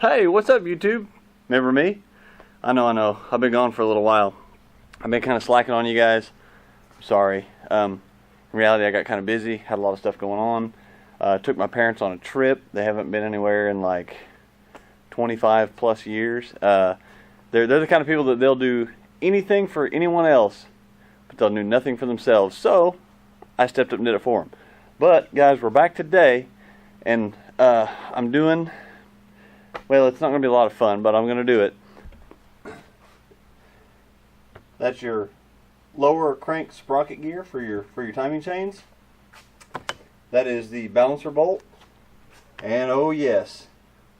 Hey, what's up, YouTube? Remember me? I know. I've been gone for a little while. I've been kind of slacking on you guys. I'm sorry. In reality, I got kind of busy, had a lot of stuff going on. Took my parents on a trip. They haven't been anywhere in like 25 plus years. They're the kind of people that they'll do anything for anyone else, but they'll do nothing for themselves. So I stepped up and did it for them. But guys, we're back today, and I'm doing, well, it's not going to be a lot of fun, but I'm going to do it. That's your lower crank sprocket gear for your timing chains. That is the balancer bolt, and oh yes,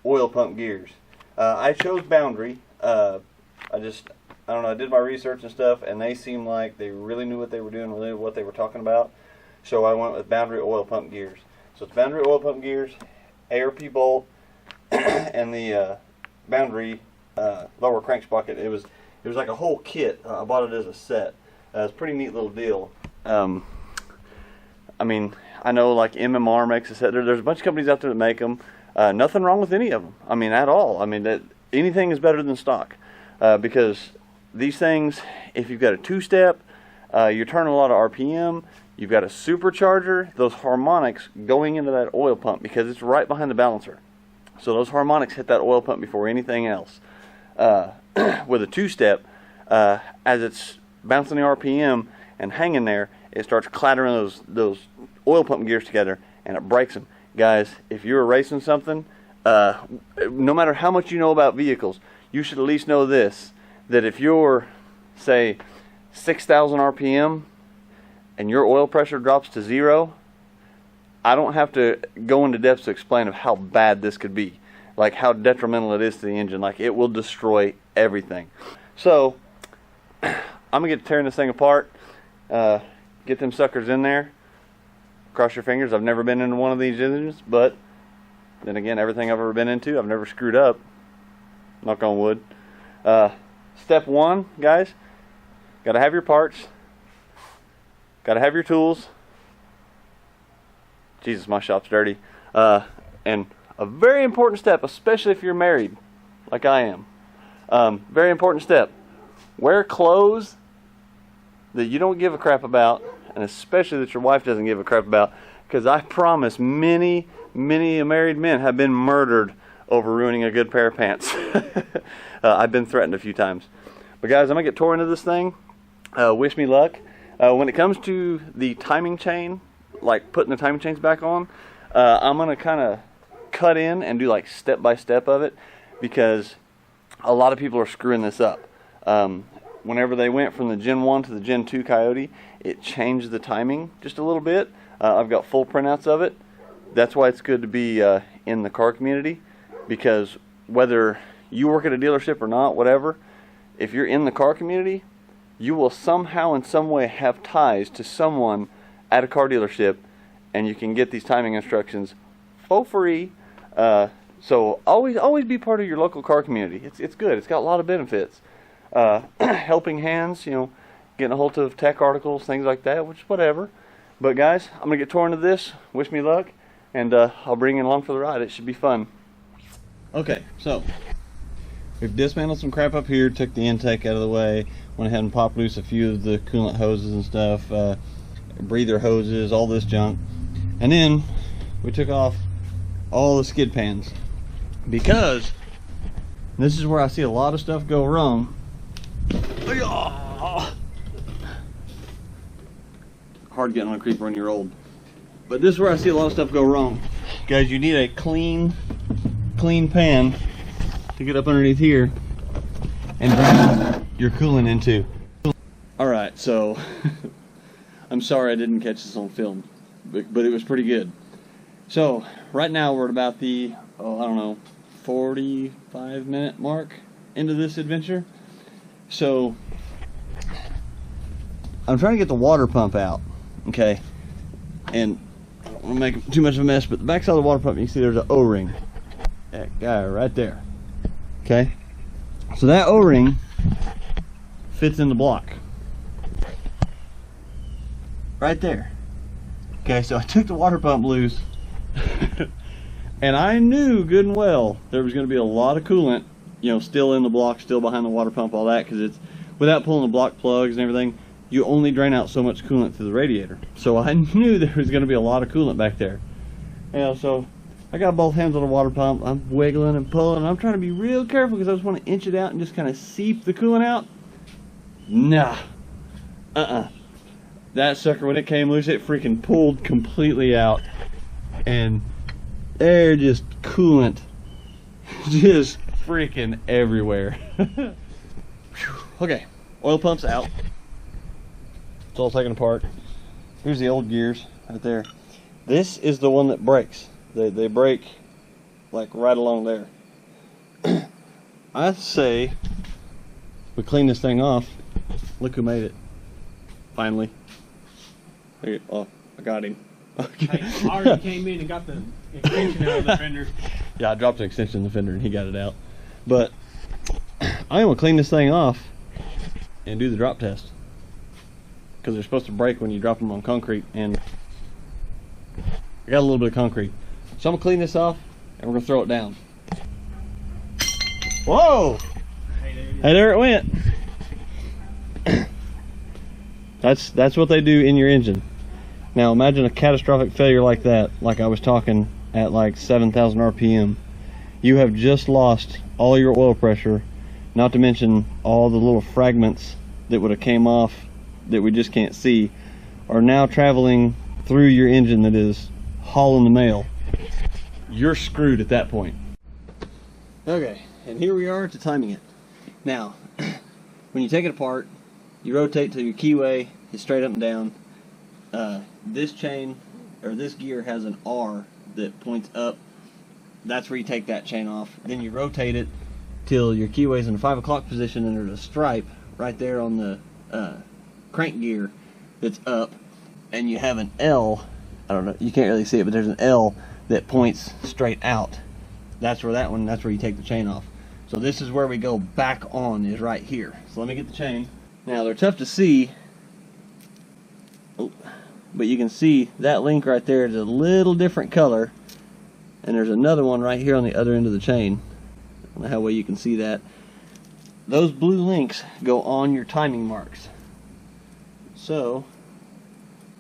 oil pump gears. I chose Boundary. I don't know, I did my research and stuff, and they seemed like they really knew what they were doing, really what they were talking about. So I went with Boundary oil pump gears. So it's Boundary oil pump gears, ARP bolt, and the Boundary lower crank sprocket. It was like a whole kit. I bought it as a set. It's a pretty neat little deal. I mean, I know like MMR makes a set. There's a bunch of companies out there that make them. Nothing wrong with any of them. I mean, at all. I mean, anything is better than stock, because these things, if you've got a two-step, you're turning a lot of RPM. You've got a supercharger. Those harmonics going into that oil pump, because it's right behind the balancer. So those harmonics hit that oil pump before anything else. With a two-step, as it's bouncing the RPM and hanging there, it starts clattering those oil pump gears together, and it breaks them. Guys, if you're racing something, no matter how much you know about vehicles, you should at least know this, that if you're, say, 6,000 RPM and your oil pressure drops to 0, I don't have to go into depth to explain of how bad this could be, like how detrimental it is to the engine. Like, it will destroy everything. So I'm gonna get to tearing this thing apart, get them suckers in there. Cross your fingers. I've never been into one of these engines, but then again, everything I've ever been into, I've never screwed up. Knock on wood. Step one, guys, gotta have your parts, gotta have your tools. Jesus, my shop's dirty. And a very important step, especially if you're married, like I am. Very important step. Wear clothes that you don't give a crap about, and especially that your wife doesn't give a crap about, because I promise many married men have been murdered over ruining a good pair of pants. I've been threatened a few times. But guys, I'm going to get tore into this thing. Wish me luck. When it comes to the timing chain, like putting the timing chains back on, I'm going to kind of cut in and do like step by step of it, because a lot of people are screwing this up. Whenever they went from the Gen 1 to the Gen 2 Coyote, it changed the timing just a little bit. I've got full printouts of it. That's why it's good to be in the car community, because whether you work at a dealership or not, whatever, if you're in the car community, you will somehow in some way have ties to someone at a car dealership, and you can get these timing instructions for free. So always be part of your local car community. It's good. It's got a lot of benefits. Helping hands, you know, getting a hold of tech articles, things like that, which whatever. But guys, I'm gonna get torn into this. Wish me luck, and I'll bring you along for the ride. It should be fun. Okay, so we've dismantled some crap up here, took the intake out of the way, went ahead and popped loose a few of the coolant hoses and stuff, breather hoses, all this junk, and then we took off all the skid pans, because this is where I see a lot of stuff go wrong. Hard getting on a creeper when you're old, but this is where I see a lot of stuff go wrong. Guys, you need a clean pan to get up underneath here and bring your coolant into. Alright, so I'm sorry I didn't catch this on film, but it was pretty good. So right now we're at about the, I don't know, 45-minute mark into this adventure. So I'm trying to get the water pump out, okay? And I don't want to make too much of a mess, but the backside of the water pump, you can see there's an O-ring. That guy right there. Okay? So that O-ring fits in the block. Right there. Okay, so I took the water pump loose And I knew good and well there was going to be a lot of coolant, you know, still in the block, still behind the water pump, all that, because it's, without pulling the block plugs and everything, you only drain out so much coolant through the radiator. So I knew there was going to be a lot of coolant back there. You know, so I got both hands on the water pump. I'm wiggling and pulling, and I'm trying to be real careful because I just want to inch it out and just kind of seep the coolant out. Nah. That sucker, when it came loose, it freaking pulled completely out. And there just coolant just freaking everywhere. Okay, oil pump's out. It's all taken apart. Here's the old gears right there. This is the one that breaks. They break like right along there. I say we clean this thing off. Look who made it. Finally. Oh, I got him. I already came in and got the extension out of the fender. Yeah, I dropped an extension in the fender and he got it out. But I'm gonna clean this thing off and do the drop test, because they're supposed to break when you drop them on concrete, and I got a little bit of concrete. So I'm gonna clean this off and we're gonna throw it down. Whoa! Hey, there it went. That's what they do in your engine. Now imagine a catastrophic failure like that, like I was talking at like 7,000 RPM. You have just lost all your oil pressure, not to mention all the little fragments that would have came off that we just can't see are now traveling through your engine that is hauling the mail. You're screwed at that point. Okay, and here we are to timing it. Now, when you take it apart, you rotate till your keyway is straight up and down. This chain, or this gear, has an R that points up. That's where you take that chain off. Then you rotate it till your keyway's in the 5 o'clock position, and there's a stripe right there on the crank gear that's up, and you have an L. I don't know, you can't really see it, but there's an L that points straight out. That's where that's where you take the chain off. So this is where we go back on, is right here. So let me get the chain. Now they're tough to see, but you can see that link right there is a little different color, and there's another one right here on the other end of the chain. I don't know how well you can see that. Those blue links go on your timing marks. So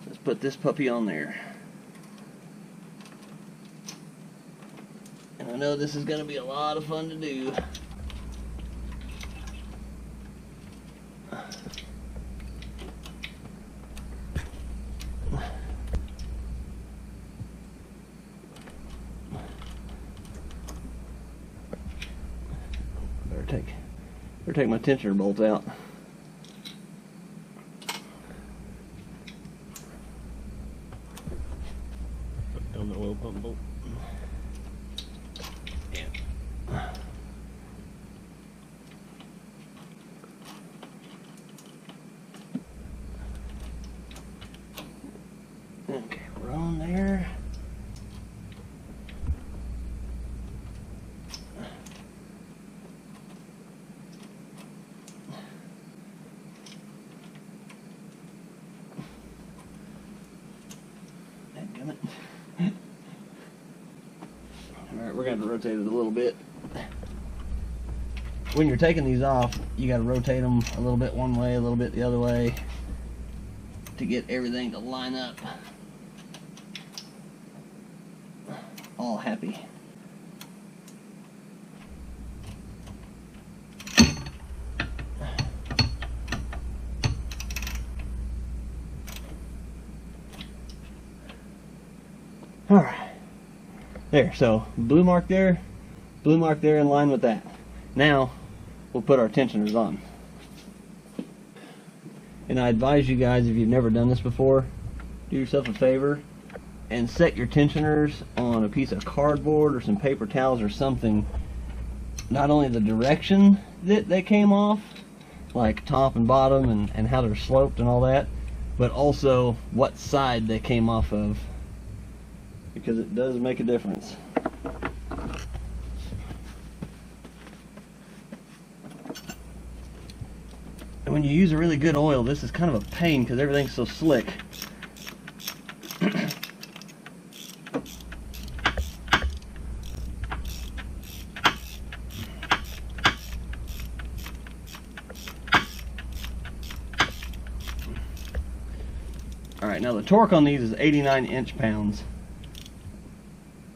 let's put this puppy on there. And I know this is going to be a lot of fun to do. Better take my tensioner bolts out. Put down the oil pump bolt. Okay, we're on there. Alright, we're going to rotate it a little bit. When you're taking these off, you got to rotate them a little bit one way, a little bit the other way, to get everything to line up. All happy. Alright. There, so blue mark there in line with that. Now, we'll put our tensioners on. And I advise you guys, if you've never done this before, do yourself a favor and set your tensioners on a piece of cardboard or some paper towels or something. Not only the direction that they came off, like top and bottom and how they're sloped and all that, but also what side they came off of, because it does make a difference. And when you use a really good oil, this is kind of a pain because everything's so slick. Alright, now the torque on these is 89 inch-pounds.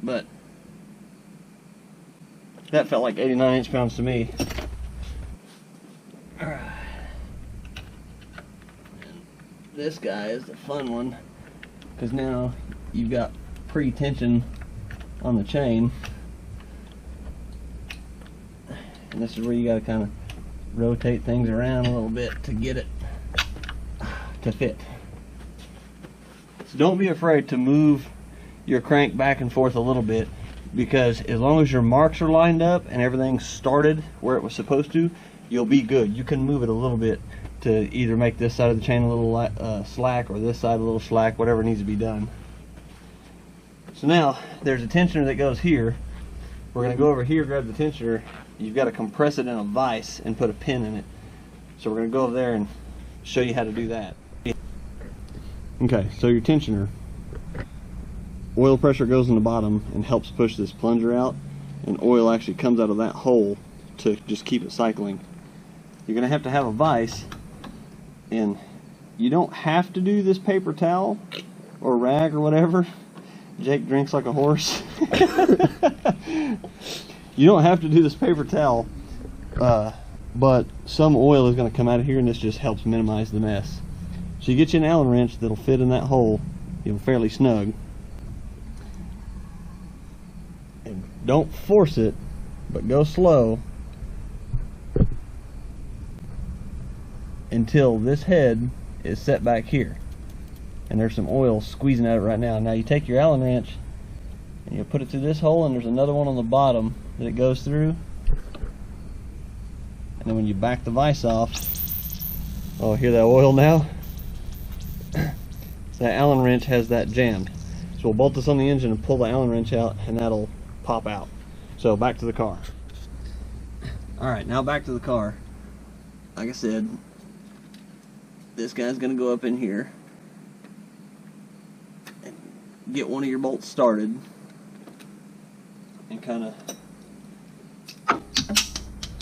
But that felt like 89 inch-pounds to me. Alright. This guy is the fun one, because now you've got pre-tension on the chain. And this is where you got to kind of rotate things around a little bit to get it to fit. So don't be afraid to move your crank back and forth a little bit, because as long as your marks are lined up and everything's started where it was supposed to, you'll be good. You can move it a little bit to either make this side of the chain a little slack or this side a little slack, whatever needs to be done. So now there's a tensioner that goes here. We're going to go over here, grab the tensioner. You've got to compress it in a vise and put a pin in it. So we're going to go over there and show you how to do that. Okay, so your tensioner, oil pressure goes in the bottom and helps push this plunger out, and oil actually comes out of that hole to just keep it cycling. You're going to have a vise, and you don't have to do this paper towel or rag or whatever. Jake drinks like a horse. You don't have to do this paper towel, but some oil is going to come out of here, and this just helps minimize the mess. So you get you an Allen wrench that'll fit in that hole, fairly snug. And don't force it, but go slow until this head is set back here. And there's some oil squeezing at it right now. Now you take your Allen wrench and you put it through this hole, and there's another one on the bottom that it goes through. And then when you back the vise off, oh, hear that oil now? So that Allen wrench has that jammed. So we'll bolt this on the engine and pull the Allen wrench out, and that'll pop out. So back to the car. Alright, now back to the car. Like I said, this guy's going to go up in here and get one of your bolts started and kind of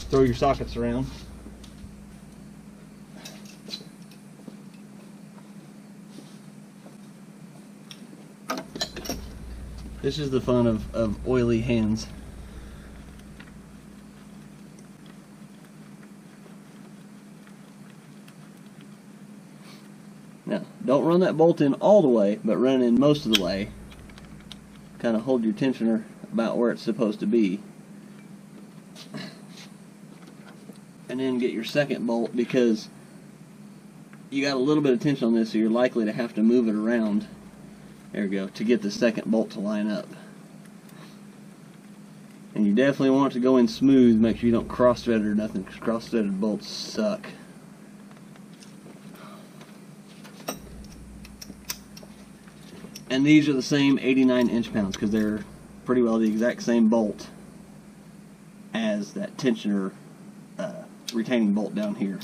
throw your sockets around. This is the fun of oily hands. Now, don't run that bolt in all the way, but run in most of the way. Kind of hold your tensioner about where it's supposed to be. And then get your second bolt, because you got a little bit of tension on this, so you're likely to have to move it around. There we go, to get the second bolt to line up. And you definitely want it to go in smooth. Make sure you don't cross-thread it or nothing, because cross-threaded bolts suck. And these are the same 89 inch-pounds, because they're pretty well the exact same bolt as that tensioner retaining bolt down here.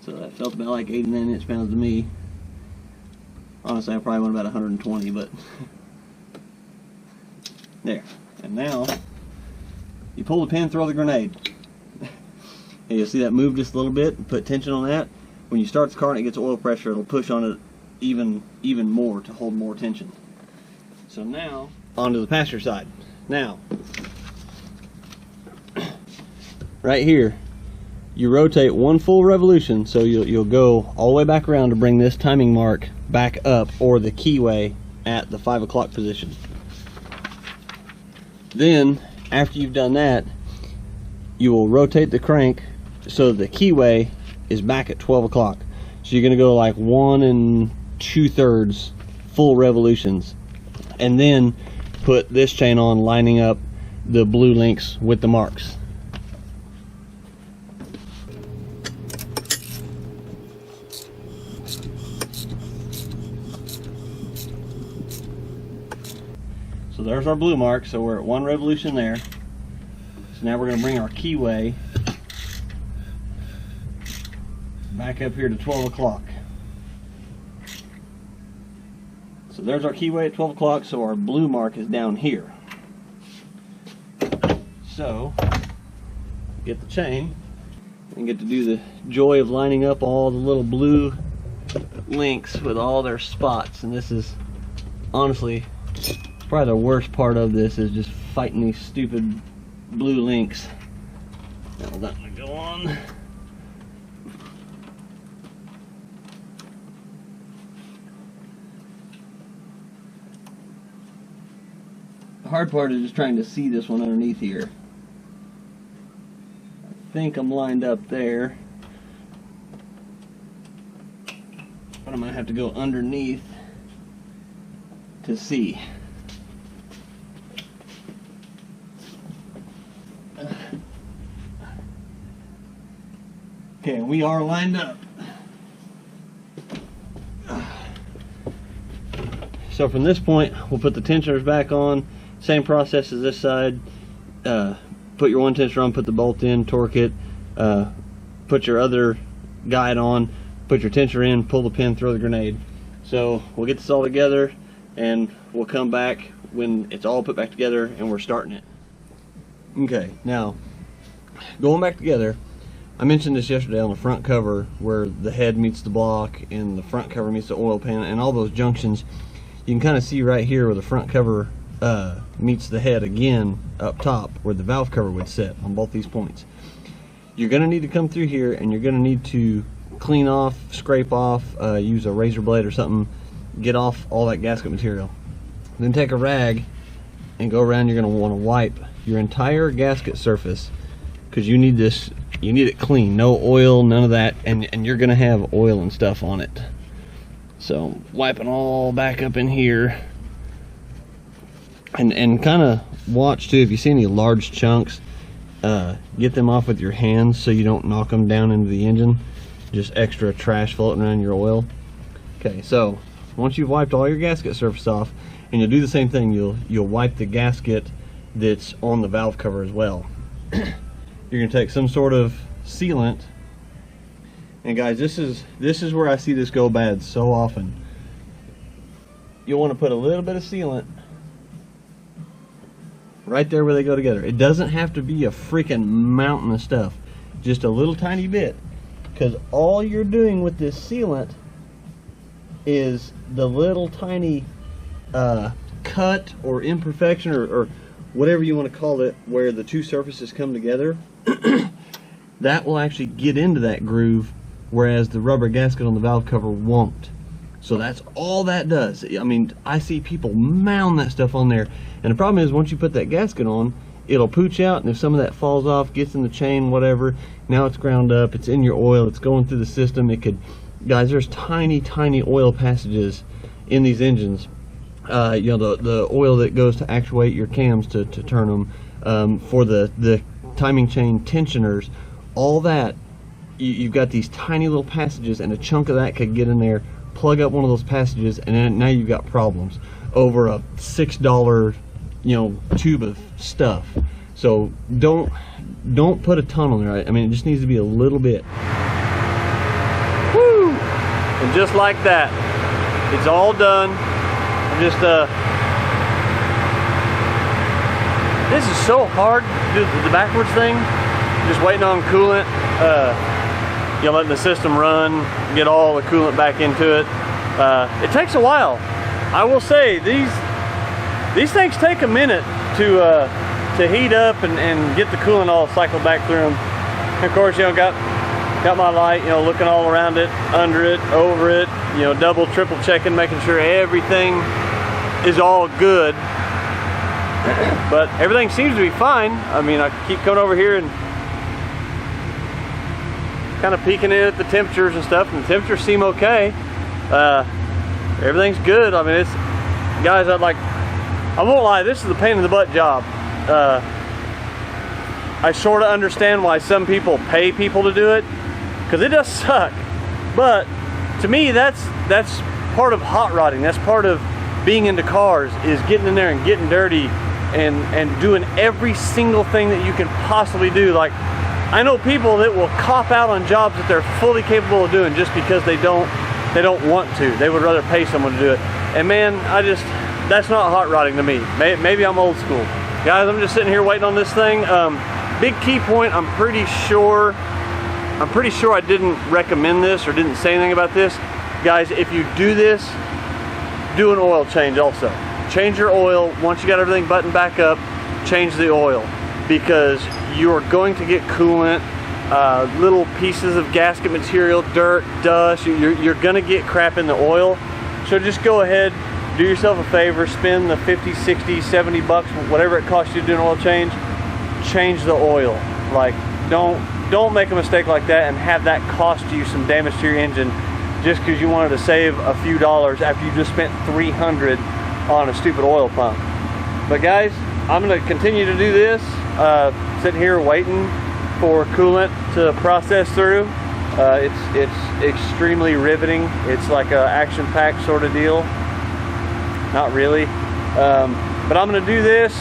So that felt about like 89 inch-pounds to me. Honestly, I probably went about 120, but there. And now you pull the pin, throw the grenade. And you'll see that move just a little bit, and put tension on that. When you start the car and it gets oil pressure, it'll push on it even more to hold more tension. So now, onto the passenger side. Now, right here, you rotate one full revolution, so you'll go all the way back around to bring this timing mark back up, or the keyway at the 5 o'clock position. Then, after you've done that, you will rotate the crank so the keyway is back at 12 o'clock. So you're going to go like 1 2/3 full revolutions, and then put this chain on, lining up the blue links with the marks. So there's our blue mark, so we're at 1 revolution there. So now we're going to bring our keyway back up here to 12 o'clock. So there's our keyway at 12 o'clock, so our blue mark is down here. So get the chain and get to do the joy of lining up all the little blue links with all their spots. And this is honestly probably the worst part of this, is just fighting these stupid blue links. Now that one go on. The hard part is just trying to see this one underneath here. I think I'm lined up there, but I'm gonna have to go underneath to see. Okay, we are lined up. So from this point, we'll put the tensioners back on. Same process as this side. Put your one tensioner on, put the bolt in, torque it, put your other guide on, put your tensioner in, pull the pin, throw the grenade. So we'll get this all together and we'll come back when it's all put back together and we're starting it. Okay, now going back together, I mentioned this yesterday on the front cover where the head meets the block and the front cover meets the oil pan and all those junctions. You can kind of see right here where the front cover meets the head again up top where the valve cover would sit on both these points. You're going to need to come through here and you're going to need to clean off, scrape off, use a razor blade or something, get off all that gasket material. Then take a rag and go around. You're going to want to wipe your entire gasket surface because you need this, you need it clean, no oil, none of that, and you're going to have oil and stuff on it. So wiping all back up in here. And kind of watch too, if you see any large chunks, get them off with your hands so you don't knock them down into the engine. Just extra trash floating around your oil. Okay, so once you've wiped all your gasket surface off, and you'll do the same thing, you'll wipe the gasket that's on the valve cover as well. You're gonna take some sort of sealant, and guys, this is where I see this go bad so often. You'll want to put a little bit of sealant right there where they go together. It doesn't have to be a freaking mountain of stuff, just a little tiny bit, because all you're doing with this sealant is the little tiny cut or imperfection or whatever you want to call it where the two surfaces come together. That will actually get into that groove, whereas the rubber gasket on the valve cover won't. So that's all that does. I mean, I see people mound that stuff on there, and the problem is once you put that gasket on, it'll pooch out, and if some of that falls off, gets in the chain, whatever, now it's ground up, it's in your oil, it's going through the system. It could, guys, there's tiny oil passages in these engines. You know, the oil that goes to actuate your cams to turn them, for the timing chain tensioners, all that, you've got these tiny little passages, and a chunk of that could get in there, plug up one of those passages, and then now you've got problems over a $6, you know, tube of stuff. So don't put a ton on there. I mean, it just needs to be a little bit. Woo! And just like that, it's all done. Just this is so hard to do the backwards thing. Just waiting on coolant, you know, letting the system run, get all the coolant back into it. It takes a while. I will say these things take a minute to heat up and get the coolant all cycled back through them. And of course, you know, got my light, you know, looking all around it, under it, over it, you know, double, triple checking, making sure everything is all good. But everything seems to be fine. I mean, I keep coming over here and kind of peeking in at the temperatures and stuff, and the temperatures seem okay. Everything's good. I mean, it's, guys, I won't lie, this is a pain in the butt job. I sort of understand why some people pay people to do it, because it does suck. But to me, that's part of hot rodding. That's part of being into cars, is getting in there and getting dirty and doing every single thing that you can possibly do. Like, I know people that will cop out on jobs that they're fully capable of doing just because they don't want to. They would rather pay someone to do it. And man, that's not hot rodding to me. Maybe I'm old school. Guys, I'm just sitting here waiting on this thing. big key point, I'm pretty sure I didn't recommend this or didn't say anything about this. Guys, if you do this, do an oil change also. Change your oil. Once you got everything buttoned back up, change the oil, because you are going to get coolant, little pieces of gasket material, dirt, dust. You're gonna get crap in the oil. So just go ahead, do yourself a favor, spend the 50, 60, 70 bucks, whatever it costs you to do an oil change, change the oil. Like, don't make a mistake like that and have that cost you some damage to your engine just because you wanted to save a few dollars after you just spent $300 on a stupid oil pump. But guys, I'm going to continue to do this, sitting here waiting for coolant to process through. It's extremely riveting. It's like a action-packed sort of deal. Not really. But I'm going to do this,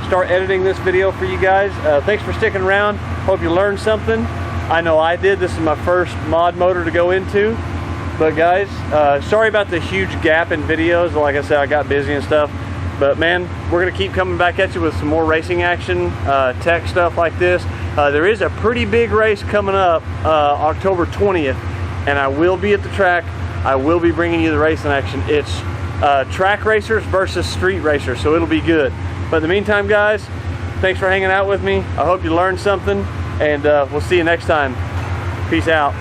start editing this video for you guys. Thanks for sticking around. Hope you learned something. I know I did. This is my first mod motor to go into. But guys, sorry about the huge gap in videos. Like I said, I got busy and stuff. But man, we're going to keep coming back at you with some more racing action, tech stuff like this. There is a pretty big race coming up October 20th, and I will be at the track. I will be bringing you the racing action. It's track racers versus street racers, so it'll be good. But in the meantime, guys, thanks for hanging out with me. I hope you learned something, and we'll see you next time. Peace out.